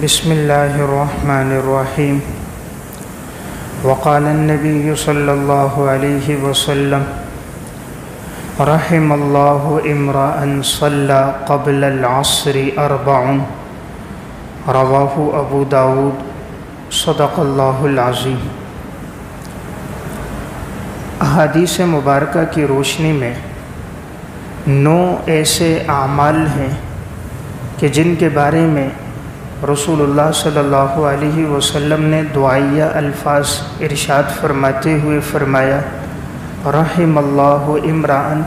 بسم اللہ الرحمن الرحیم وقال النبی صلی اللہ علیہ وسلم رحم اللہ امرأ صلی قبل العصر اربع رواہ ابو داود صدق اللہ العظیم۔ احادیث مبارکہ کی روشنی میں 9 ایسے اعمال ہیں کہ جن کے بارے میں رسول اللہ صلی اللہ علیہ وسلم نے دعائیہ الفاظ ارشاد فرماتے ہوئے فرمایا رحم اللہ امرأن،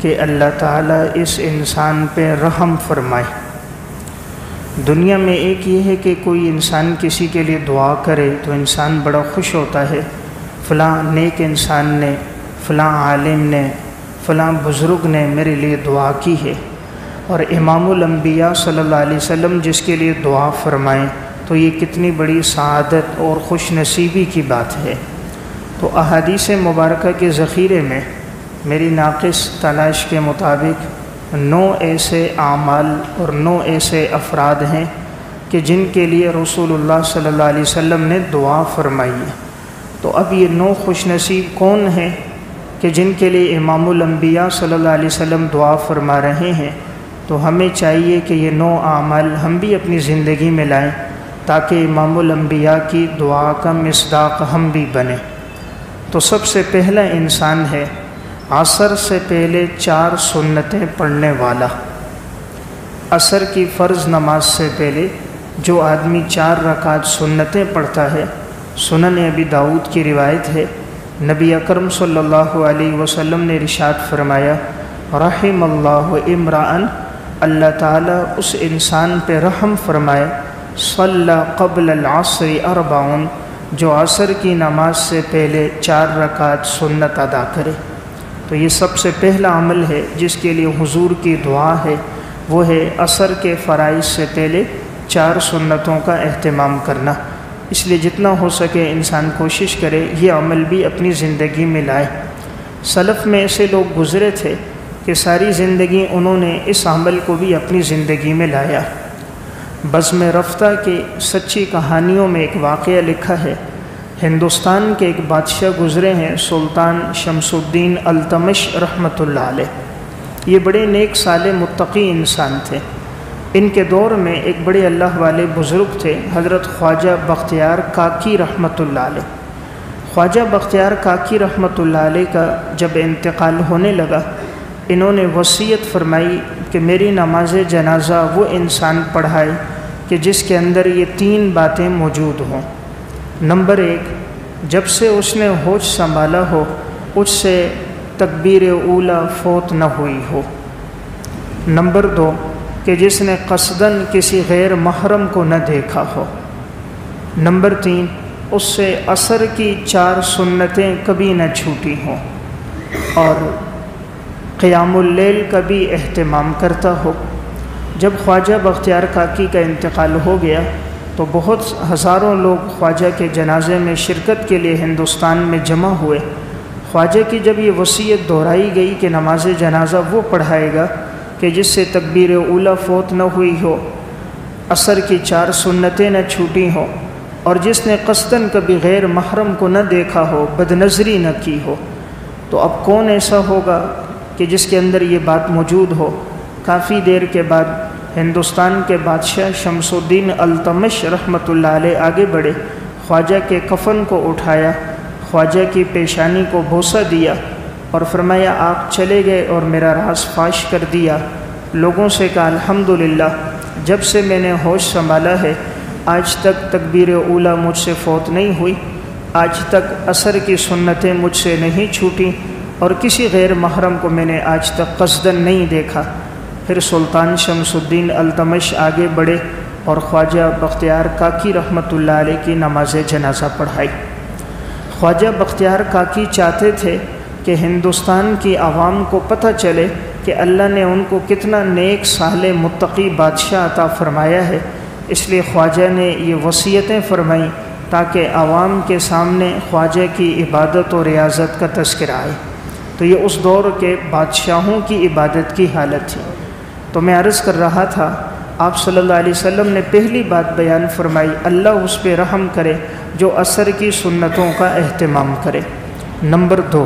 کہ اللہ تعالیٰ اس انسان پہ رحم فرمائے۔ دنیا میں ایک یہ ہے کہ کوئی انسان کسی کے لیے دعا کرے تو انسان بڑا خوش ہوتا ہے، فلاں نیک انسان نے، فلاں عالم نے، فلاں بزرگ نے میرے لیے دعا کی ہے، اور امام الانبیاء صلی اللہ علیہ وسلم جس کے لیے دعا فرمائیں تو یہ کتنی بڑی سعادت اور خوش نصیبی کی بات ہے۔ تو احادیث مبارکہ کے ذخیرے میں میری ناقص تلاش کے مطابق 9 ایسے اعمال اور 9 ایسے افراد ہیں کہ جن کے لیے رسول اللہ صلی اللہ علیہ وسلم نے دعا فرمائی ہے۔ تو اب یہ 9 خوش نصیب کون ہیں کہ جن کے لیے امام الانبیاء صلی اللہ علیہ وسلم دعا فرما رہے ہیں؟ تو ہمیں چاہیے کہ یہ 9 اعمال ہم بھی اپنی زندگی میں لائیں تاکہ امام الانبیاء کی دعا کا مصداق ہم بھی بنیں۔ تو سب سے پہلا انسان ہے عصر سے پہلے 4 سنتیں پڑھنے والا۔ عصر کی فرض نماز سے پہلے جو آدمی 4 رکعت سنتیں پڑھتا ہے، سنن ابی داؤد کی روایت ہے، نبی اکرم صلی اللہ علیہ وسلم نے ارشاد فرمایا رحم اللہ امرأن، اللہ تعالیٰ اس انسان پہ رحم فرمائے صلی قبل العصر اربع، جو عصر کی نماز سے پہلے 4 رکعت سنت ادا کرے۔ تو یہ سب سے پہلا عمل ہے جس کے لیے حضور کی دعا ہے، وہ ہے عصر کے فرائض سے پہلے 4 سنتوں کا اہتمام کرنا۔ اس لیے جتنا ہو سکے انسان کوشش کرے یہ عمل بھی اپنی زندگی میں لائے۔ سلف میں ایسے لوگ گزرے تھے کہ ساری زندگی انہوں نے اس عمل کو بھی اپنی زندگی میں لایا۔ بزم رفتہ کی سچی کہانیوں میں ایک واقعہ لکھا ہے، ہندوستان کے ایک بادشاہ گزرے ہیں سلطان شمس الدین التمش رحمۃ اللہ علیہ۔ یہ بڑے نیک صالح متقی انسان تھے۔ ان کے دور میں ایک بڑے اللہ والے بزرگ تھے، حضرت خواجہ بختیار کاکی رحمۃ اللہ علیہ۔ خواجہ بختیار کاکی رحمۃ اللہ علیہ کا جب انتقال ہونے لگا، انہوں نے وصیت فرمائی کہ میری نماز جنازہ وہ انسان پڑھائے کہ جس کے اندر یہ 3 باتیں موجود ہوں۔ نمبر 1، جب سے اس نے ہوش سنبھالا ہو اس سے تکبیر اولیٰ فوت نہ ہوئی ہو۔ نمبر 2، کہ جس نے قصداً کسی غیر محرم کو نہ دیکھا ہو۔ نمبر 3، اس سے عصر کی 4 سنتیں کبھی نہ چھوٹی ہوں، اور قیام اللیل کا بھی اہتمام کرتا ہو۔ جب خواجہ بختیار کاکی کا انتقال ہو گیا تو بہت ہزاروں لوگ خواجہ کے جنازے میں شرکت کے لیے ہندوستان میں جمع ہوئے۔ خواجہ کی جب یہ وصیت دہرائی گئی کہ نماز جنازہ وہ پڑھائے گا کہ جس سے تکبیر اولیٰ فوت نہ ہوئی ہو، عصر کی 4 سنتیں نہ چھوٹی ہوں، اور جس نے قصداً کبھی غیر محرم کو نہ دیکھا ہو، بد نظری نہ کی ہو، تو اب کون ایسا ہوگا کہ جس کے اندر یہ بات موجود ہو؟ کافی دیر کے بعد ہندوستان کے بادشاہ شمس الدین التمش رحمۃ اللہ علیہ آگے بڑھے، خواجہ کے کفن کو اٹھایا، خواجہ کی پیشانی کو بوسہ دیا اور فرمایا آپ چلے گئے اور میرا راز فاش کر دیا۔ لوگوں سے کہا الحمدللہ، جب سے میں نے ہوش سنبھالا ہے آج تک تکبیر اولیٰ مجھ سے فوت نہیں ہوئی، آج تک عصر کی سنتیں مجھ سے نہیں چھوٹی، اور کسی غیر محرم کو میں نے آج تک قصداً نہیں دیکھا۔ پھر سلطان شمس الدین التمش آگے بڑھے اور خواجہ بختیار کاکی رحمۃ اللہ علیہ کی نماز جنازہ پڑھائی۔ خواجہ بختیار کاکی چاہتے تھے کہ ہندوستان کی عوام کو پتہ چلے کہ اللہ نے ان کو کتنا نیک صالح متقی بادشاہ عطا فرمایا ہے، اس لیے خواجہ نے یہ وصیتیں فرمائیں تاکہ عوام کے سامنے خواجہ کی عبادت و ریاضت کا تذکرہ آئے۔ تو یہ اس دور کے بادشاہوں کی عبادت کی حالت تھی۔ تو میں عرض کر رہا تھا آپ صلی اللہ علیہ وسلم نے پہلی بات بیان فرمائی، اللہ اس پہ رحم کرے جو عصر کی سنتوں کا اہتمام کرے۔ نمبر 2،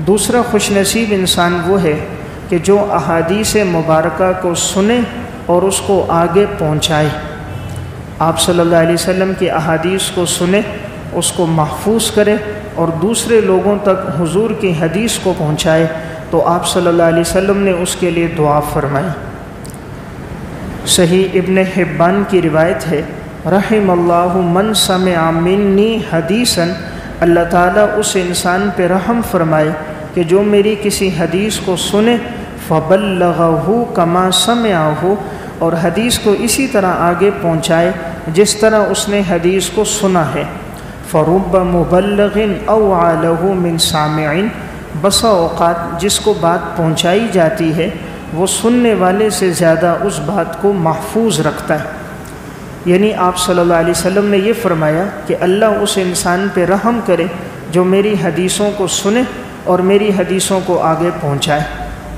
دوسرا خوش نصیب انسان وہ ہے کہ جو احادیث مبارکہ کو سنے اور اس کو آگے پہنچائے۔ آپ صلی اللہ علیہ وسلم کی احادیث کو سنے، اس کو محفوظ کرے اور دوسرے لوگوں تک حضور کی حدیث کو پہنچائے، تو آپ صلی اللہ علیہ وسلم نے اس کے لیے دعا فرمائی۔ صحیح ابن حبان کی روایت ہے، رحم اللہ من سمع منی حدیثا، اللہ تعالیٰ اس انسان پہ رحم فرمائے کہ جو میری کسی حدیث کو سنے، فبلغہ کما سمعہ، اور حدیث کو اسی طرح آگے پہنچائے جس طرح اس نے حدیث کو سنا ہے۔ فرب مبلغ اوعى له من سامع، بسا اوقات جس کو بات پہنچائی جاتی ہے وہ سننے والے سے زیادہ اس بات کو محفوظ رکھتا ہے۔ یعنی آپ صلی اللہ علیہ وسلم نے یہ فرمایا کہ اللہ اس انسان پہ رحم کرے جو میری حدیثوں کو سنے اور میری حدیثوں کو آگے پہنچائے۔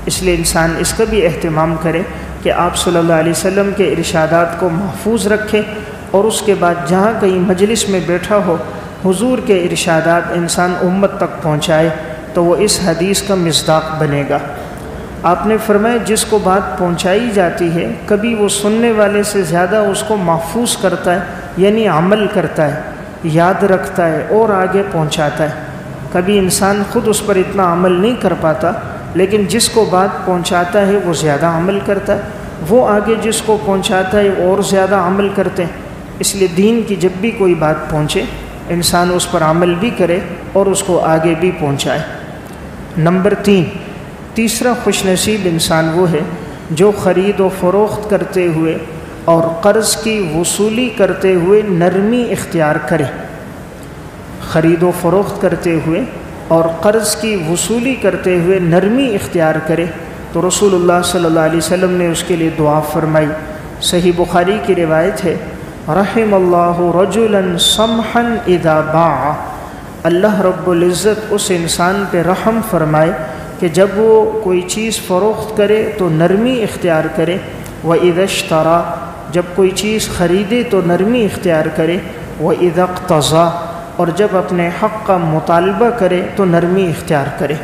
اس لیے انسان اس کا بھی اہتمام کرے کہ آپ صلی اللہ علیہ وسلم کے ارشادات کو محفوظ رکھے، اور اس کے بعد جہاں کہیں مجلس میں بیٹھا ہو حضور کے ارشادات انسان امت تک پہنچائے تو وہ اس حدیث کا مصداق بنے گا۔ آپ نے فرمایا جس کو بات پہنچائی جاتی ہے کبھی وہ سننے والے سے زیادہ اس کو محفوظ کرتا ہے، یعنی عمل کرتا ہے، یاد رکھتا ہے اور آگے پہنچاتا ہے۔ کبھی انسان خود اس پر اتنا عمل نہیں کر پاتا، لیکن جس کو بات پہنچاتا ہے وہ زیادہ عمل کرتا ہے، وہ آگے جس کو پہنچاتا ہے اور زیادہ عمل کرتے ہیں۔ اس لیے دین کی جب بھی کوئی بات پہنچے انسان اس پر عمل بھی کرے اور اس کو آگے بھی پہنچائے۔ نمبر 3، تیسرا خوش نصیب انسان وہ ہے جو خرید و فروخت کرتے ہوئے اور قرض کی وصولی کرتے ہوئے نرمی اختیار کرے۔ خرید و فروخت کرتے ہوئے اور قرض کی وصولی کرتے ہوئے نرمی اختیار کرے، تو رسول اللہ صلی اللہ علیہ وسلم نے اس کے لیے دعا فرمائی۔ صحیح بخاری کی روایت ہے، رحم اللہ رجلا سمحا اذا باع، اللہ رب العزت اس انسان پہ رحم فرمائے کہ جب وہ کوئی چیز فروخت کرے تو نرمی اختیار کرے، وَإِذَا اشْتَرَى، جب کوئی چیز خریدے تو نرمی اختیار کرے، وَإِذَا اقْتَضَى، اور جب اپنے حق کا مطالبہ کرے تو نرمی اختیار کرے۔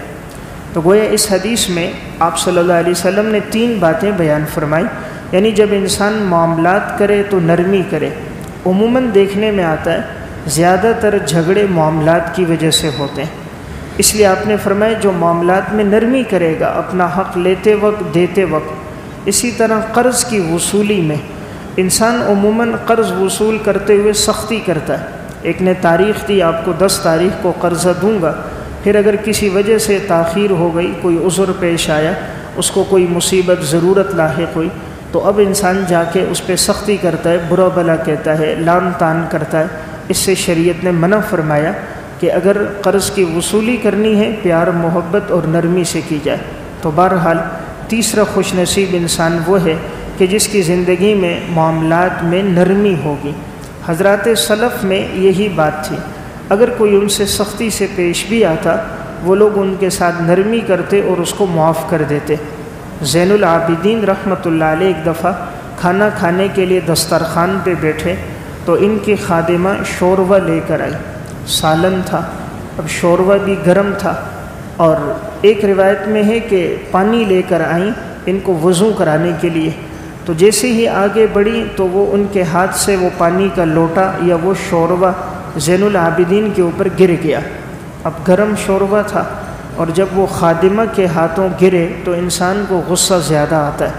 تو گویا اس حدیث میں آپ صلی اللہ علیہ وسلم نے 3 باتیں بیان فرمائی، یعنی جب انسان معاملات کرے تو نرمی کرے۔ عموماً دیکھنے میں آتا ہے زیادہ تر جھگڑے معاملات کی وجہ سے ہوتے ہیں، اس لیے آپ نے فرمایا جو معاملات میں نرمی کرے گا اپنا حق لیتے وقت دیتے وقت۔ اسی طرح قرض کی وصولی میں انسان عموماً قرض وصول کرتے ہوئے سختی کرتا ہے۔ ایک نے تاریخ دی آپ کو 10 تاریخ کو قرضہ دوں گا، پھر اگر کسی وجہ سے تاخیر ہو گئی، کوئی عذر پیش آیا، اس کو کوئی مصیبت ضرورت لاحق ہوئی، تو اب انسان جا کے اس پہ سختی کرتا ہے، برا بھلا کہتا ہے، لان تان کرتا ہے۔ اس سے شریعت نے منع فرمایا کہ اگر قرض کی وصولی کرنی ہے پیار محبت اور نرمی سے کی جائے۔ تو بہرحال تیسرا خوش نصیب انسان وہ ہے کہ جس کی زندگی میں معاملات میں نرمی ہوگی۔ حضرات سلف میں یہی بات تھی، اگر کوئی ان سے سختی سے پیش بھی آتا وہ لوگ ان کے ساتھ نرمی کرتے اور اس کو معاف کر دیتے۔ زین العابدین رحمۃ اللہ علیہ ایک دفعہ کھانا کھانے کے لیے دسترخوان پہ بیٹھے تو ان کی خادمہ شوربہ لے کر آئی، سالن تھا، اب شوربہ بھی گرم تھا، اور ایک روایت میں ہے کہ پانی لے کر آئیں ان کو وضو کرانے کے لیے۔ تو جیسے ہی آگے بڑھی تو وہ ان کے ہاتھ سے وہ پانی کا لوٹا یا وہ شوربہ زین العابدین کے اوپر گر گیا۔ اب گرم شوربہ تھا، اور جب وہ خادمہ کے ہاتھوں گرے تو انسان کو غصہ زیادہ آتا ہے۔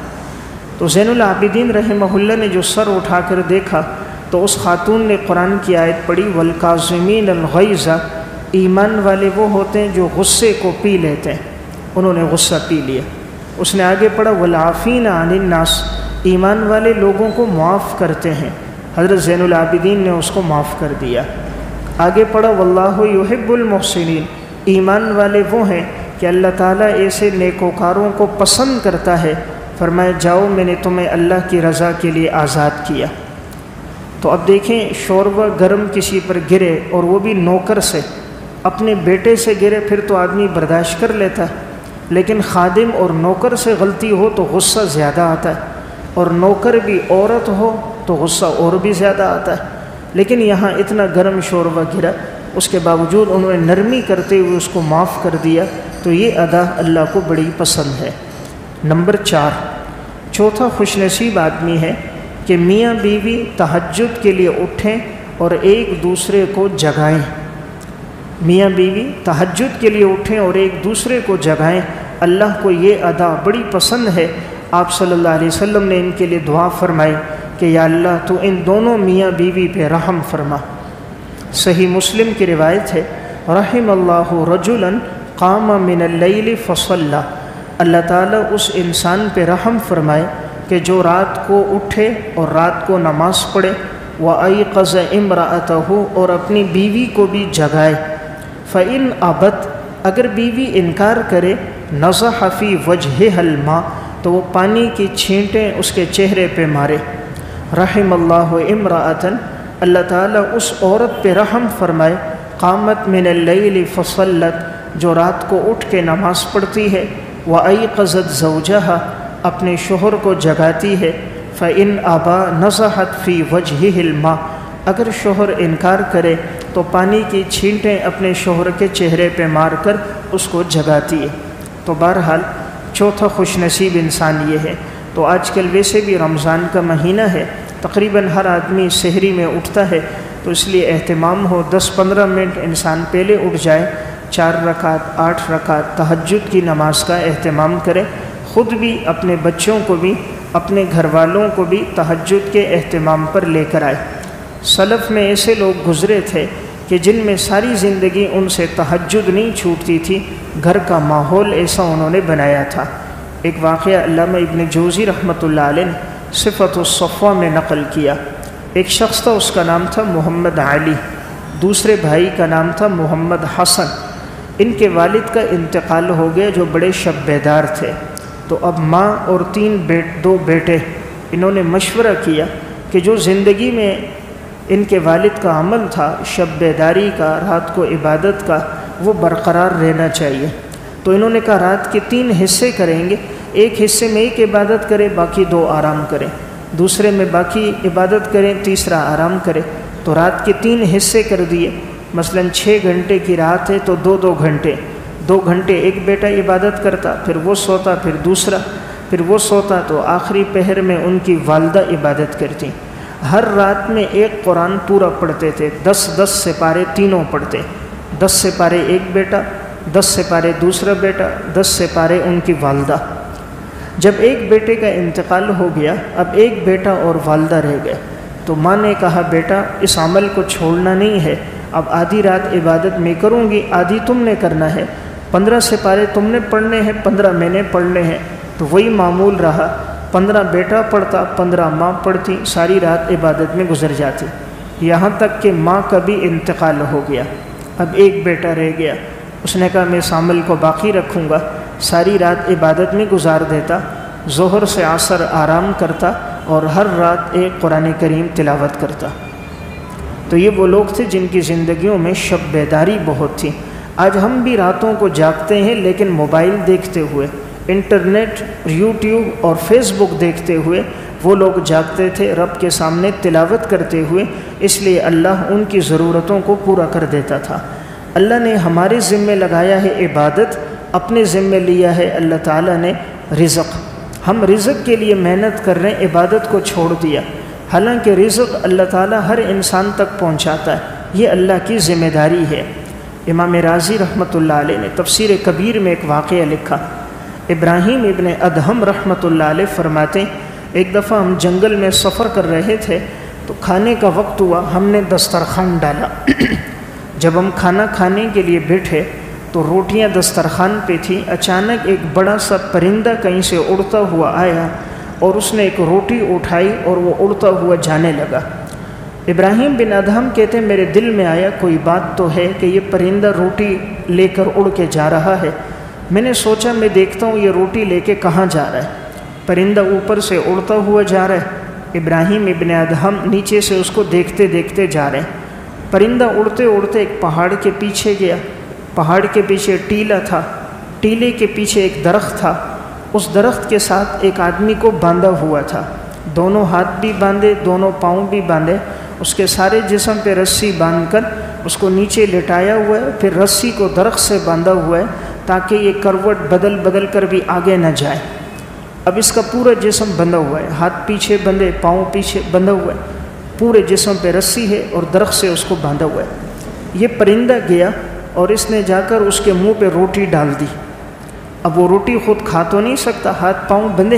تو زین العابدین رحمہ اللہ نے جو سر اٹھا کر دیکھا تو اس خاتون نے قرآن کی آیت پڑھی، وَالْكَاظِمِينَ الْغَيْظَ، ایمان والے وہ ہوتے ہیں جو غصے کو پی لیتے ہیں۔ انہوں نے غصہ پی لیا۔ اس نے آگے پڑھا، وَالْعَافِينَ عَنِ النَّاسِ، ایمان والے لوگوں کو معاف کرتے ہیں۔ حضرت زین العابدین نے اس کو معاف کر دیا۔ آگے پڑھا، وَاللَّهُ يُحِبُّ الْمُحْسِنِينَ، ایمان والے وہ ہیں کہ اللہ تعالیٰ ایسے نیکوکاروں کو پسند کرتا ہے۔ فرمایا جاؤ میں نے تمہیں اللہ کی رضا کے لیے آزاد کیا۔ تو اب دیکھیں شوربہ گرم کسی پر گرے اور وہ بھی نوکر سے، اپنے بیٹے سے گرے پھر تو آدمی برداشت کر لیتا ہے، لیکن خادم اور نوکر سے غلطی ہو تو غصہ زیادہ آتا ہے۔ اور نوکر بھی عورت ہو تو غصہ اور بھی زیادہ آتا ہے، لیکن یہاں اتنا گرم شوربہ گرا، اس کے باوجود انہوں نے نرمی کرتے ہوئے اس کو معاف کر دیا، تو یہ ادا اللہ کو بڑی پسند ہے۔ نمبر 4، چوتھا خوش نصیب آدمی ہے کہ میاں بیوی تہجد کے لیے اٹھیں اور ایک دوسرے کو جگائیں۔ میاں بیوی تہجد کے لیے اٹھیں اور ایک دوسرے کو جگائیں، اللہ کو یہ ادا بڑی پسند ہے۔ آپ صلی اللہ علیہ وسلم نے ان کے لیے دعا فرمائی کہ یا اللہ تو ان دونوں میاں بیوی پہ رحم فرما۔ صحیح مسلم کی روایت ہے، رحم اللہ رجلا قام من اللیل فصلی، اللہ تعالیٰ اس انسان پہ رحم فرمائے کہ جو رات کو اٹھے اور رات کو نماز پڑھے، وَأَيْقَظَ امرأتہ، اور اپنی بیوی کو بھی جگائے۔ فَإِنْ أَبَتْ، اگر بیوی انکار کرے، نَضَحَ فِي وَجْهِهَا الْمَاء، تو وہ پانی کی چھینٹیں اس کے چہرے پہ مارے۔ رحم اللہ امرأۃ، اللہ تعالیٰ اس عورت پہ رحم فرمائے، قامت من اللیل فصلت، جو رات کو اٹھ کے نماز پڑھتی ہے، وَأَيْقَظَتْ زَوْجَهَا، اپنے شوہر کو جگاتی ہے۔ فَإِنْ أَبَى نَضَحَتْ فِي وَجْهِهِ الْمَاء، اگر شوہر انکار کرے تو پانی کی چھینٹیں اپنے شوہر کے چہرے پہ مار کر اس کو جگاتی ہے۔ تو بہرحال چوتھا خوش نصیب انسان یہ ہے۔ تو آج کل ویسے بھی رمضان کا مہینہ ہے، تقریباً ہر آدمی سحری میں اٹھتا ہے، تو اس لیے اہتمام ہو 10-15 منٹ انسان پہلے اٹھ جائے، 4 رکعت 8 رکعت تہجد کی نماز کا اہتمام کرے، خود بھی اپنے بچوں کو بھی اپنے گھر والوں کو بھی تہجد کے اہتمام پر لے کر آئے۔ سلف میں ایسے لوگ گزرے تھے کہ جن میں ساری زندگی ان سے تہجد نہیں چھوٹتی تھی، گھر کا ماحول ایسا انہوں نے بنایا تھا۔ ایک واقعہ علامہ ابن جوزی رحمۃ اللہ علیہ نے صفت الصفوہ میں نقل کیا۔ ایک شخص تھا، اس کا نام تھا محمد علی، دوسرے بھائی کا نام تھا محمد حسن۔ ان کے والد کا انتقال ہو گیا جو بڑے شب بیدار تھے، تو اب ماں اور 2 بیٹے، انہوں نے مشورہ کیا کہ جو زندگی میں ان کے والد کا عمل تھا شب بیداری کا، رات کو عبادت کا، وہ برقرار رہنا چاہیے۔ تو انہوں نے کہا رات کے 3 حصے کریں گے، ایک حصے میں ایک عبادت کرے، باقی 2 آرام کریں، دوسرے میں باقی عبادت کریں، تیسرا آرام کرے۔ تو رات کے 3 حصے کر دیے، مثلا 6 گھنٹے کی رات ہے تو 2 گھنٹے، 2 گھنٹے ایک بیٹا عبادت کرتا، پھر وہ سوتا، پھر دوسرا، پھر وہ سوتا، تو آخری پہر میں ان کی والدہ عبادت کرتی۔ ہر رات میں ایک قرآن پورا پڑھتے تھے، 10 سپارے تینوں پڑھتے، 10 سپارے ایک بیٹا، 10 سپارے دوسرا بیٹا، 10 سپارے ان کی والدہ۔ جب ایک بیٹے کا انتقال ہو گیا، اب ایک بیٹا اور والدہ رہ گئے، تو ماں نے کہا بیٹا اس عمل کو چھوڑنا نہیں ہے، اب آدھی رات عبادت میں کروں گی، آدھی تم نے کرنا ہے، 15 سپارے تم نے پڑھنے ہیں، 15 میں نے پڑھنے ہیں۔ تو وہی معمول رہا، 15 بیٹا پڑھتا، 15 ماں پڑھتی، ساری رات عبادت میں گزر جاتی، یہاں تک کہ ماں کا بھی انتقال ہو گیا۔ اب ایک بیٹا رہ گیا، اس نے کہا میں اس عمل کو باقی رکھوں گا، ساری رات عبادت میں گزار دیتا، ظہر سے عصر آرام کرتا، اور ہر رات ایک قرآن کریم تلاوت کرتا۔ تو یہ وہ لوگ تھے جن کی زندگیوں میں شب بیداری بہت تھی۔ آج ہم بھی راتوں کو جاگتے ہیں، لیکن موبائل دیکھتے ہوئے، انٹرنیٹ، یوٹیوب اور فیس بک دیکھتے ہوئے وہ لوگ جاگتے تھے رب کے سامنے تلاوت کرتے ہوئے، اس لیے اللہ ان کی ضرورتوں کو پورا کر دیتا تھا۔ اللہ نے ہمارے ذمے لگایا ہے عبادت، اپنے ذمے لیا ہے اللہ تعالیٰ نے رزق۔ ہم رزق کے لیے محنت کر رہے ہیں، عبادت کو چھوڑ دیا، حالانکہ رزق اللہ تعالیٰ ہر انسان تک پہنچاتا ہے، یہ اللہ کی ذمہ داری ہے۔ امام رازی رحمۃ اللہ علیہ نے تفسیر کبیر میں ایک واقعہ لکھا۔ ابراہیم ابن ادہم رحمۃ اللہ علیہ فرماتے ہیں ایک دفعہ ہم جنگل میں سفر کر رہے تھے، تو کھانے کا وقت ہوا، ہم نے دسترخوان ڈالا۔ جب ہم کھانا کھانے کے لیے بیٹھے تو روٹیاں دسترخوان پہ تھیں، اچانک ایک بڑا سا پرندہ کہیں سے اڑتا ہوا آیا اور اس نے ایک روٹی اٹھائی اور وہ اڑتا ہوا جانے لگا۔ ابراہیم بن ادہم کہتے ہیں میرے دل میں آیا کوئی بات تو ہے کہ یہ پرندہ روٹی لے کر اڑ کے جا رہا ہے۔ میں نے سوچا میں دیکھتا ہوں یہ روٹی لے کے کہاں جا رہا ہے۔ پرندہ اوپر سے اڑتا ہوا جا رہا ہے، ابراہیم ابن ادہم نیچے سے اس کو دیکھتے دیکھتے جا رہے ہیں۔ پرندہ اڑتے اڑتے ایک پہاڑ کے پیچھے گیا، پہاڑ کے پیچھے ٹیلا تھا، ٹیلے کے پیچھے ایک درخت تھا، اس درخت کے ساتھ ایک آدمی کو باندھا ہوا تھا۔ دونوں ہاتھ بھی باندھے، دونوں پاؤں بھی باندھے، اس کے سارے جسم پہ رسی باندھ کر اس کو نیچے لٹایا ہوا ہے، پھر رسی کو درخت سے باندھا ہوا ہے تاکہ یہ کروٹ بدل بدل کر بھی آگے نہ جائے۔ اب اس کا پورا جسم بندھا ہوا ہے، ہاتھ پیچھے بندھے، پاؤں پیچھے بندھا ہوا ہے، پورے جسم پہ رسی ہے اور درخت سے اس کو باندھا ہوا ہے۔ یہ پرندہ گیا اور اس نے جا کر اس کے منہ پہ روٹی ڈال دی۔ اب وہ روٹی خود کھا تو نہیں سکتا، ہاتھ پاؤں بندھے۔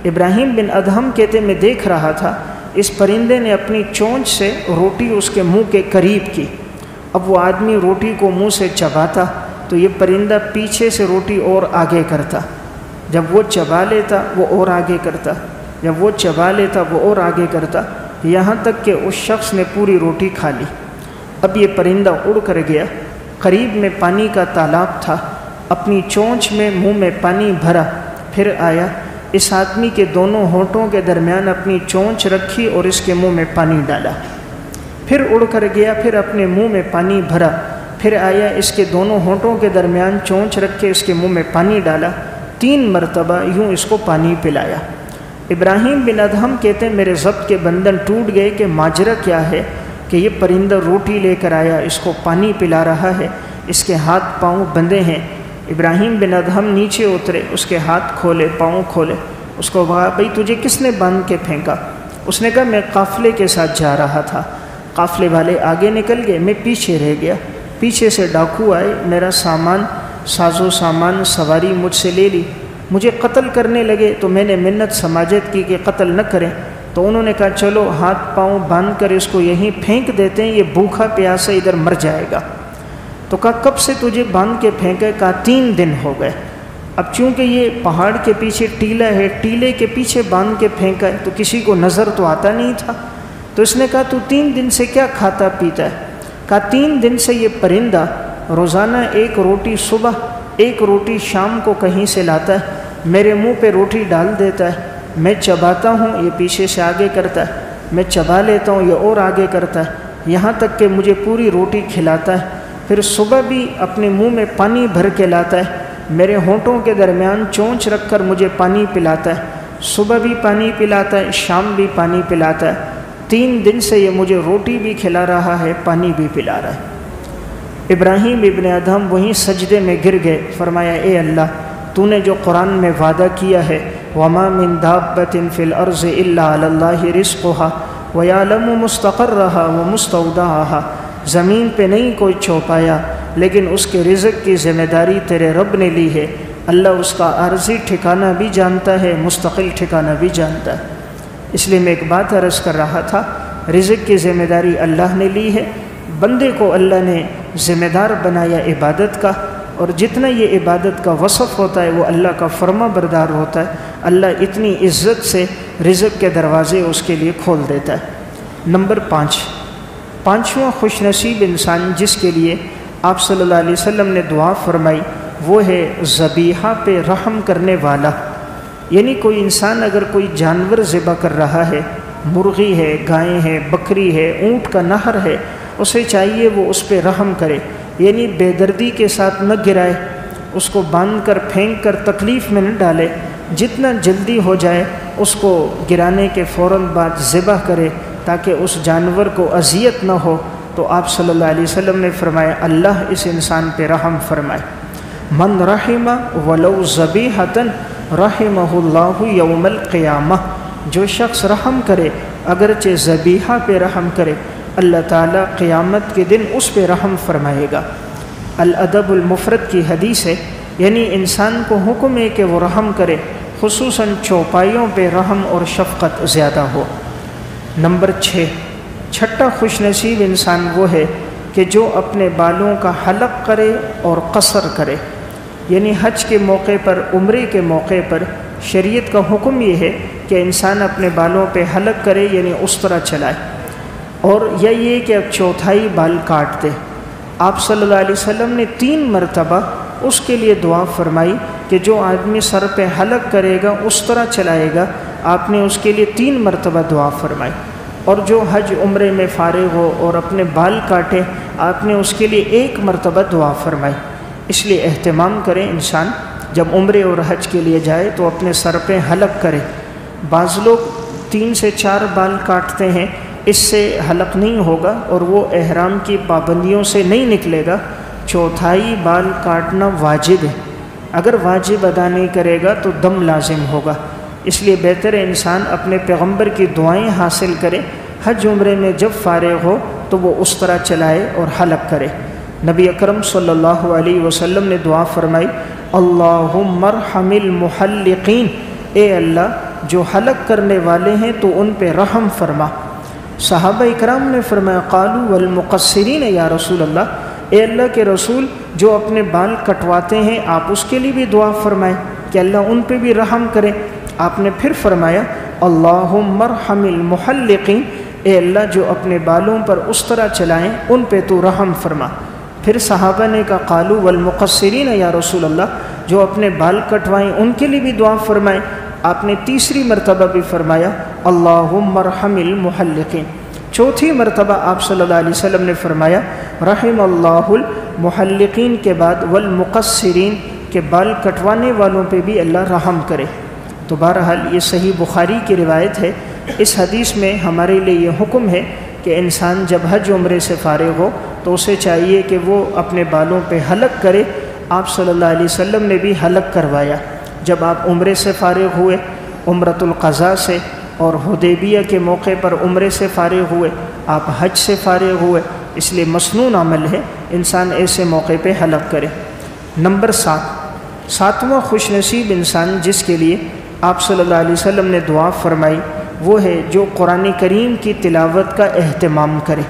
ابراہیم بن ادہم کہتے میں دیکھ رہا تھا اس پرندے نے اپنی چونچ سے روٹی اس کے منہ کے قریب کی۔ اب وہ آدمی روٹی کو منہ سے چباتا تو یہ پرندہ پیچھے سے روٹی اور آگے کرتا، جب وہ چبا لیتا وہ اور آگے کرتا، جب وہ چبا لیتا وہ اور آگے کرتا، یہاں تک کہ اس شخص نے پوری روٹی کھا لی۔ اب یہ پرندہ اڑ کر گیا، قریب میں پانی کا تالاب تھا، اپنی چونچ میں منہ میں پانی بھرا، پھر آیا، اس آدمی کے دونوں ہونٹوں کے درمیان اپنی چونچ رکھی اور اس کے منہ میں پانی ڈالا، پھر اڑ کر گیا، پھر اپنے منہ میں پانی بھرا، پھر آیا، اس کے دونوں ہونٹوں کے درمیان چونچ رکھ کے اس کے منہ میں پانی ڈالا، 3 مرتبہ یوں اس کو پانی پلایا۔ ابراہیم بن ادہم کہتے ہیں میرے ضبط کے بندھن ٹوٹ گئے کہ ماجرا کیا ہے کہ یہ پرندہ روٹی لے کر آیا، اس کو پانی پلا رہا ہے، اس کے ہاتھ پاؤں بندھے ہیں۔ ابراہیم بن ادہم نیچے اترے، اس کے ہاتھ کھولے، پاؤں کھولے، اس کو کہا بھئی تجھے کس نے باندھ کے پھینکا؟ اس نے کہا میں قافلے کے ساتھ جا رہا تھا، قافلے والے آگے نکل گئے، میں پیچھے رہ گیا، پیچھے سے ڈاکو آئے، میرا سامان، ساز و سامان، سواری مجھ سے لے لی، مجھے قتل کرنے لگے تو میں نے منت سماجت کی کہ قتل نہ کریں، تو انہوں نے کہا چلو ہاتھ پاؤں باندھ کر اس کو یہیں پھینک دیتے ہیں، یہ بھوکا پیاسا ادھر مر جائے گا۔ تو کہا کب سے تجھے باندھ کے پھینکے؟ کہا 3 دن ہو گئے۔ اب چونکہ یہ پہاڑ کے پیچھے ٹیلا ہے، ٹیلے کے پیچھے باندھ کے پھینکا ہے تو کسی کو نظر تو آتا نہیں تھا، تو اس نے کہا تو 3 دن سے کیا کھاتا پیتا ہے؟ کہا 3 دن سے یہ پرندہ روزانہ 1 روٹی صبح 1 روٹی شام کو کہیں سے لاتا ہے، میرے منہ پہ روٹی ڈال دیتا ہے، میں چباتا ہوں یہ پیچھے سے آگے کرتا ہے، میں چبا لیتا ہوں یہ اور آگے کرتا ہے، یہاں تک کہ مجھے پوری روٹی کھلاتا ہے، پھر صبح بھی اپنے منہ میں پانی بھر کے لاتا ہے، میرے ہونٹوں کے درمیان چونچ رکھ کر مجھے پانی پلاتا ہے، صبح بھی پانی پلاتا ہے، شام بھی پانی پلاتا ہے، 3 دن سے یہ مجھے روٹی بھی کھلا رہا ہے، پانی بھی پلا رہا ہے۔ ابراہیم ابن ادہم وہیں سجدے میں گر گئے، فرمایا اے اللہ تو نے جو قرآن میں وعدہ کیا ہے وَمَا مِن دَابَّةٍ فِي الْأَرْضِ إِلَّا عَلَى اللَّهِ رِزْقُهَا وَيَعْلَمُ مُسْتَقَرَّهَا وَمُسْتَوْدَعَهَا، زمین پہ نہیں کوئی چوپایا لیکن اس کے رزق کی ذمہ داری تیرے رب نے لی ہے، اللہ اس کا عارضی ٹھکانہ بھی جانتا ہے، مستقل ٹھکانہ بھی جانتا ہے۔ اس لیے میں ایک بات عرض کر رہا تھا، رزق کی ذمہ داری اللہ نے لی ہے، بندے کو اللہ نے ذمہ دار بنایا عبادت کا، اور جتنا یہ عبادت کا وصف ہوتا ہے وہ اللہ کا فرما بردار ہوتا ہے، اللہ اتنی عزت سے رزق کے دروازے اس کے لیے کھول دیتا ہے۔ نمبر 5، پانچواں خوش نصیب انسان جس کے لیے آپ صلی اللہ علیہ وسلم نے دعا فرمائی وہ ہے ذبیحہ پہ رحم کرنے والا۔ یعنی کوئی انسان اگر کوئی جانور ذبح کر رہا ہے، مرغی ہے، گائے ہے، بکری ہے، اونٹ کا نہر ہے، اسے چاہیے وہ اس پہ رحم کرے، یعنی بے دردی کے ساتھ نہ گرائے، اس کو باندھ کر پھینک کر تکلیف میں نہ ڈالے، جتنا جلدی ہو جائے اس کو گرانے کے فوراً بعد ذبح کرے تاکہ اس جانور کو اذیت نہ ہو۔ تو آپ صلی اللہ علیہ وسلم نے فرمایا اللہ اس انسان پہ رحم فرمائے، من رحم ولو ذبیحۃ رحمہ اللہ یوم القیامہ، جو شخص رحم کرے اگرچہ ذبیحہ پہ رحم کرے اللہ تعالیٰ قیامت کے دن اس پہ رحم فرمائے گا۔ الادب المفرد کی حدیث ہے، یعنی انسان کو حکم ہے کہ وہ رحم کرے، خصوصاً چوپائیوں پہ رحم اور شفقت زیادہ ہو۔ نمبر 6، چھٹا خوش نصیب انسان وہ ہے کہ جو اپنے بالوں کا حلق کرے اور قصر کرے، یعنی حج کے موقع پر، عمرے کے موقع پر شریعت کا حکم یہ ہے کہ انسان اپنے بالوں پہ حلق کرے، یعنی اس طرح چلائے، اور یا یہ کہ اب چوتھائی بال کاٹ دے۔ آپ صلی اللہ علیہ وسلم نے 3 مرتبہ اس کے لیے دعا فرمائی کہ جو آدمی سر پہ حلق کرے گا اس طرح چلائے گا، آپ نے اس کے لیے 3 مرتبہ دعا فرمائی، اور جو حج عمرے میں فارغ ہو اور اپنے بال کاٹے آپ نے اس کے لیے 1 مرتبہ دعا فرمائی۔ اس لیے اہتمام کریں انسان جب عمرے اور حج کے لیے جائے تو اپنے سر پہ حلق کرے۔ بعض لوگ 3 سے 4 بال کاٹتے ہیں اس سے حلق نہیں ہوگا اور وہ احرام کی پابندیوں سے نہیں نکلے گا، 1/4 بال کاٹنا واجب ہے۔ اگر واجب ادا نہیں کرے گا تو دم لازم ہوگا، اس لیے بہتر انسان اپنے پیغمبر کی دعائیں حاصل کرے، حج عمرے میں جب فارغ ہو تو وہ اس طرح چلائے اور حلق کرے۔ نبی اکرم صلی اللہ علیہ وسلم نے دعا فرمائی، اللہم ارحم المحلقین، اے اللہ جو حلق کرنے والے ہیں تو ان پہ رحم فرما۔ صحابہ اکرام نے فرمایا، قالوا والمقصرین یا رسول اللہ، اے اللہ کے رسول جو اپنے بال کٹواتے ہیں آپ اس کے لیے بھی دعا فرمائیں کہ اللہ ان پہ بھی رحم کرے۔ آپ نے پھر فرمایا، اللہم ارحم المحلقین، اے اللہ جو اپنے بالوں پر اس طرح چلائیں ان پہ تو رحم فرما۔ پھر صحابہ نے کہا، قالوا والمقصرین یا رسول اللہ، جو اپنے بال کٹوائیں ان کے لیے بھی دعا فرمائیں۔ آپ نے تیسری مرتبہ بھی فرمایا، اللہم ارحم المحلقین۔ چوتھی مرتبہ آپ صلی اللہ علیہ وسلم نے فرمایا، رحم اللہ المحلقین کے بعد والمقصرین، کے بال کٹوانے والوں پہ بھی اللہ رحم کرے۔ تو بہرحال یہ صحیح بخاری کی روایت ہے۔ اس حدیث میں ہمارے لیے یہ حکم ہے کہ انسان جب حج عمرے سے فارغ ہو تو اسے چاہیے کہ وہ اپنے بالوں پہ حلق کرے۔ آپ صلی اللہ علیہ وسلم نے بھی حلق کروایا جب آپ عمرے سے فارغ ہوئے، عمرۃ القضاء سے، اور حدیبیہ کے موقع پر عمرے سے فارغ ہوئے، آپ حج سے فارغ ہوئے، اس لیے مسنون عمل ہے انسان ایسے موقع پہ حلق کرے۔ نمبر 7واں خوش نصیب انسان جس کے لیے آپ صلی اللہ علیہ وسلم نے دعا فرمائی وہ ہے جو قرآن کریم کی تلاوت کا اہتمام کرے۔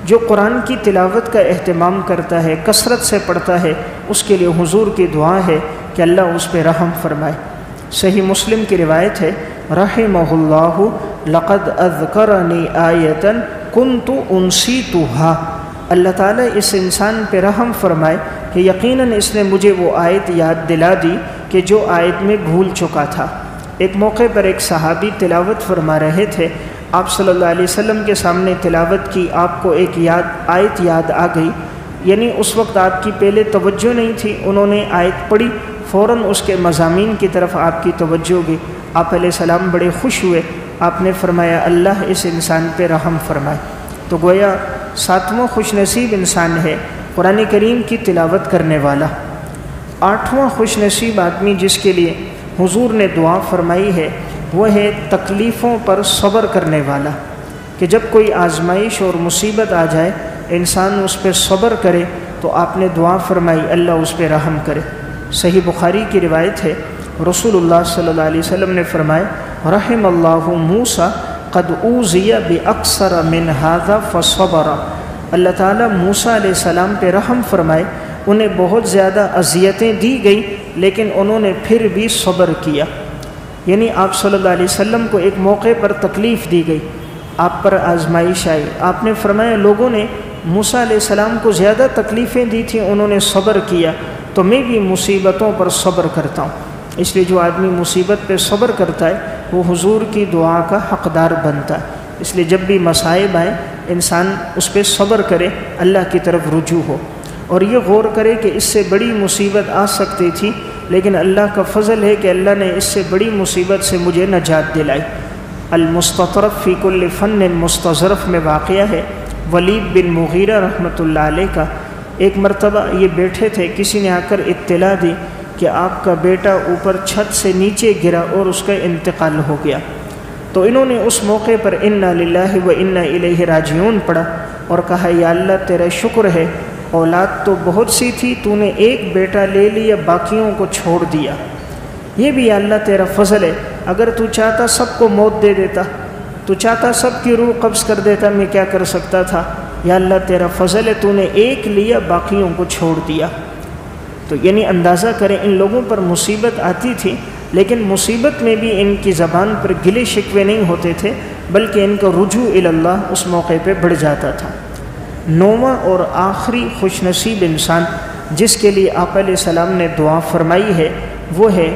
جو قرآن کی تلاوت کا اہتمام کرتا ہے، کثرت سے پڑھتا ہے، اس کے لیے حضور کی دعا ہے کہ اللہ اس پہ رحم فرمائے۔ صحیح مسلم کی روایت ہے، رحمہ اللہ لقد اذکرنی آیۃ کنت انسیتها، اللہ تعالیٰ اس انسان پہ رحم فرمائے کہ یقیناً اس نے مجھے وہ آیت یاد دلا دی کہ جو آیت میں بھول چکا تھا۔ ایک موقع پر ایک صحابی تلاوت فرما رہے تھے، آپ صلی اللہ علیہ وسلم کے سامنے تلاوت کی، آپ کو ایک آیت یاد آ گئی، یعنی اس وقت آپ کی پہلے توجہ نہیں تھی، انہوں نے آیت پڑھی، فوراً اس کے مضامین کی طرف آپ کی توجہ گئی۔ آپ علیہ السلام بڑے خوش ہوئے، آپ نے فرمایا اللہ اس انسان پہ رحم فرمائے۔ تو گویا 7واں خوش نصیب انسان ہے قرآن کریم کی تلاوت کرنے والا۔ 8واں خوش نصیب آدمی جس کے لیے حضور نے دعا فرمائی ہے وہ ہے تکلیفوں پر صبر کرنے والا، کہ جب کوئی آزمائش اور مصیبت آ جائے انسان اس پہ صبر کرے، تو آپ نے دعا فرمائی اللہ اس پہ رحم کرے۔ صحیح بخاری کی روایت ہے، رسول اللہ صلی اللہ علیہ وسلم نے فرمایا، رحم اللہ موسیٰ قد اوذی باکثر من ھذا فصبر، اللہ تعالیٰ موسیٰ علیہ السلام پہ رحم فرمائے، انہیں بہت زیادہ اذیتیں دی گئی لیکن انہوں نے پھر بھی صبر کیا۔ یعنی آپ صلی اللہ علیہ وسلم کو ایک موقع پر تکلیف دی گئی، آپ پر آزمائش آئی، آپ نے فرمایا لوگوں نے موسیٰ علیہ السلام کو زیادہ تکلیفیں دی تھیں، انہوں نے صبر کیا، تو میں بھی مصیبتوں پر صبر کرتا ہوں۔ اس لیے جو آدمی مصیبت پہ صبر کرتا ہے وہ حضور کی دعا کا حقدار بنتا ہے۔ اس لیے جب بھی مصائب آئیں انسان اس پہ صبر کرے، اللہ کی طرف رجوع ہو، اور یہ غور کرے کہ اس سے بڑی مصیبت آ سکتی تھی لیکن اللہ کا فضل ہے کہ اللہ نے اس سے بڑی مصیبت سے مجھے نجات دلائی۔ المستطرف فی کل فن مستظرف میں واقعہ ہے، ولید بن مغیرہ رحمۃ اللہ علیہ کا۔ ایک مرتبہ یہ بیٹھے تھے، کسی نے آ کر اطلاع دی کہ آپ کا بیٹا اوپر چھت سے نیچے گرا اور اس کا انتقال ہو گیا۔ تو انہوں نے اس موقع پر انا للہ و انا الیہ راجعون پڑھا اور کہا یا اللہ تیرا شکر ہے، اولاد تو بہت سی تھی، تو نے ایک بیٹا لے لیا، باقیوں کو چھوڑ دیا، یہ بھی یا اللہ تیرا فضل ہے، اگر تو چاہتا سب کو موت دے دیتا، تو چاہتا سب کی روح قبض کر دیتا، میں کیا کر سکتا تھا، یا اللہ تیرا فضل ہے، تو نے ایک لیا باقیوں کو چھوڑ دیا۔ تو یعنی اندازہ کریں ان لوگوں پر مصیبت آتی تھی لیکن مصیبت میں بھی ان کی زبان پر گلے شکوے نہیں ہوتے تھے بلکہ ان کا رجوع اللہ اس موقع پہ بڑھ جاتا تھا۔ 9واں اور آخری خوش نصیب انسان جس کے لیے آپ علیہ السلام نے دعا فرمائی ہے وہ ہے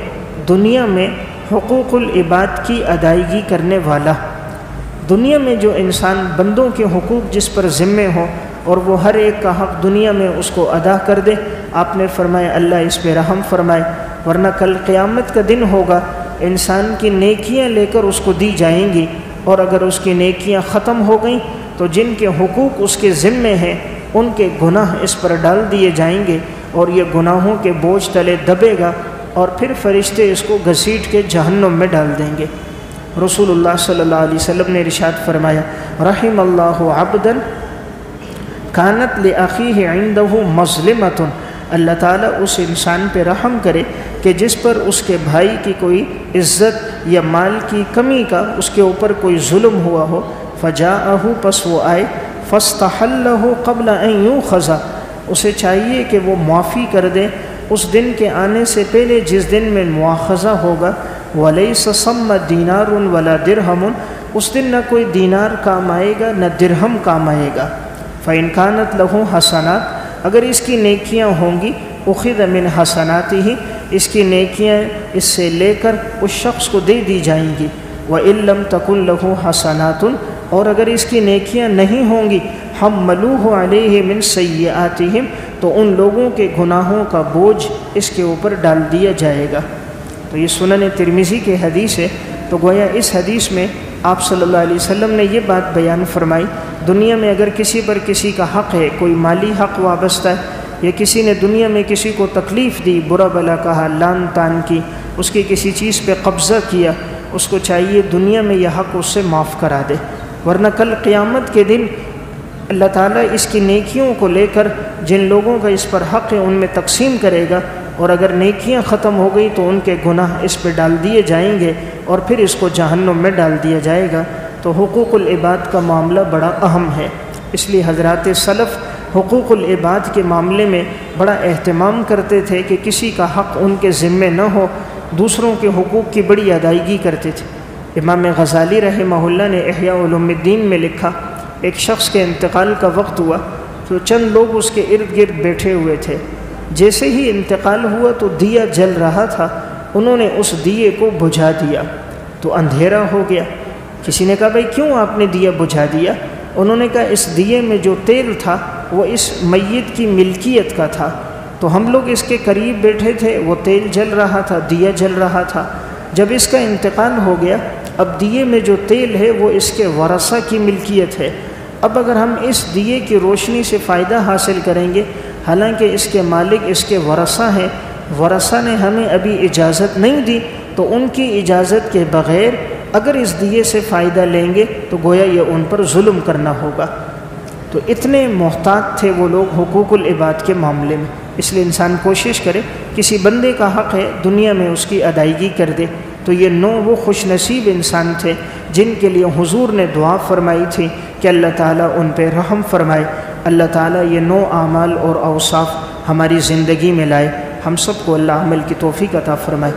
دنیا میں حقوق العباد کی ادائیگی کرنے والا۔ دنیا میں جو انسان بندوں کے حقوق جس پر ذمہ ہو اور وہ ہر ایک کا حق دنیا میں اس کو ادا کر دے، آپ نے فرمایا اللہ اس پہ رحم فرمائے، ورنہ کل قیامت کا دن ہوگا، انسان کی نیکیاں لے کر اس کو دی جائیں گی، اور اگر اس کی نیکیاں ختم ہو گئیں تو جن کے حقوق اس کے ذمے ہیں ان کے گناہ اس پر ڈال دیے جائیں گے، اور یہ گناہوں کے بوجھ تلے دبے گا، اور پھر فرشتے اس کو گھسیٹ کے جہنم میں ڈال دیں گے۔ رسول اللہ صلی اللہ علیہ وسلم نے ارشاد فرمایا، رحم اللہ عبدا کانت لأخیہ عندہ مظلمۃ، اللہ تعالیٰ اس انسان پہ رحم کرے کہ جس پر اس کے بھائی کی کوئی عزت یا مال کی کمی کا اس کے اوپر کوئی ظلم ہوا ہو، فجاءہ، پس وہ آئے، فاستحلہ قبل ان یؤخذ، اسے چاہیے کہ وہ معافی کر دے اس دن کے آنے سے پہلے جس دن میں مواخذہ ہوگا، ولیس ثم دینار ولا درہم، اس دن نہ کوئی دینار کام آئے گا نہ درہم کام آئے گا۔ فإن كانت له حسنات، اگر اس کی نیکیاں ہوں گی، اخذ من حسناتہ، اس کی نیکیاں اس سے لے کر اس شخص کو دے دی جائیں گی۔ وإن لم تكن له حسنات، اور اگر اس کی نیکیاں نہیں ہوں گی، حملوہ علیہ من سیئاتہم، تو ان لوگوں کے گناہوں کا بوجھ اس کے اوپر ڈال دیا جائے گا۔ تو یہ سنن ترمذی کی حدیث ہے۔ تو گویا اس حدیث میں آپ صلی اللہ علیہ وسلم نے یہ بات بیان فرمائی، دنیا میں اگر کسی پر کسی کا حق ہے، کوئی مالی حق وابستہ ہے، یا کسی نے دنیا میں کسی کو تکلیف دی، برا بلا کہا، لان تان کی، اس کی کسی چیز پہ قبضہ کیا، اس کو چاہیے دنیا میں یہ حق اس سے معاف کرا دے، ورنہ کل قیامت کے دن اللہ تعالیٰ اس کی نیکیوں کو لے کر جن لوگوں کا اس پر حق ہے ان میں تقسیم کرے گا، اور اگر نیکیاں ختم ہو گئی تو ان کے گناہ اس پہ ڈال دیے جائیں گے، اور پھر اس کو جہنم میں ڈال دیا جائے گا۔ تو حقوق العباد کا معاملہ بڑا اہم ہے، اس لیے حضرات سلف حقوق العباد کے معاملے میں بڑا اہتمام کرتے تھے کہ کسی کا حق ان کے ذمے نہ ہو، دوسروں کے حقوق کی بڑی ادائیگی کرتے تھے۔ امام غزالی رحمہ اللہ نے احیاء علوم الدین میں لکھا، ایک شخص کے انتقال کا وقت ہوا تو چند لوگ اس کے ارد گرد بیٹھے ہوئے تھے، جیسے ہی انتقال ہوا تو دیا جل رہا تھا، انہوں نے اس دیے کو بجھا دیا تو اندھیرا ہو گیا۔ کسی نے کہا بھائی کیوں آپ نے دیا بجھا دیا؟ انہوں نے کہا اس دیے میں جو تیل تھا وہ اس میت کی ملکیت کا تھا، تو ہم لوگ اس کے قریب بیٹھے تھے، وہ تیل جل رہا تھا، دیا جل رہا تھا، جب اس کا انتقال ہو گیا اب دیے میں جو تیل ہے وہ اس کے ورثہ کی ملکیت ہے، اب اگر ہم اس دیے کی روشنی سے فائدہ حاصل کریں گے، حالانکہ اس کے مالک اس کے ورثہ ہیں، ورثہ نے ہمیں ابھی اجازت نہیں دی، تو ان کی اجازت کے بغیر اگر اس دیے سے فائدہ لیں گے تو گویا یہ ان پر ظلم کرنا ہوگا۔ تو اتنے محتاط تھے وہ لوگ حقوق العباد کے معاملے میں، اس لیے انسان کوشش کرے کسی بندے کا حق ہے دنیا میں اس کی ادائیگی کر دے۔ تو یہ وہ خوش نصیب انسان تھے جن کے لیے حضور نے دعا فرمائی تھی کہ اللہ تعالیٰ ان پہ رحم فرمائے۔ اللہ تعالیٰ یہ 9 اعمال اور اوصاف ہماری زندگی میں لائے، ہم سب کو اللہ عمل کی توفیق عطا فرمائے۔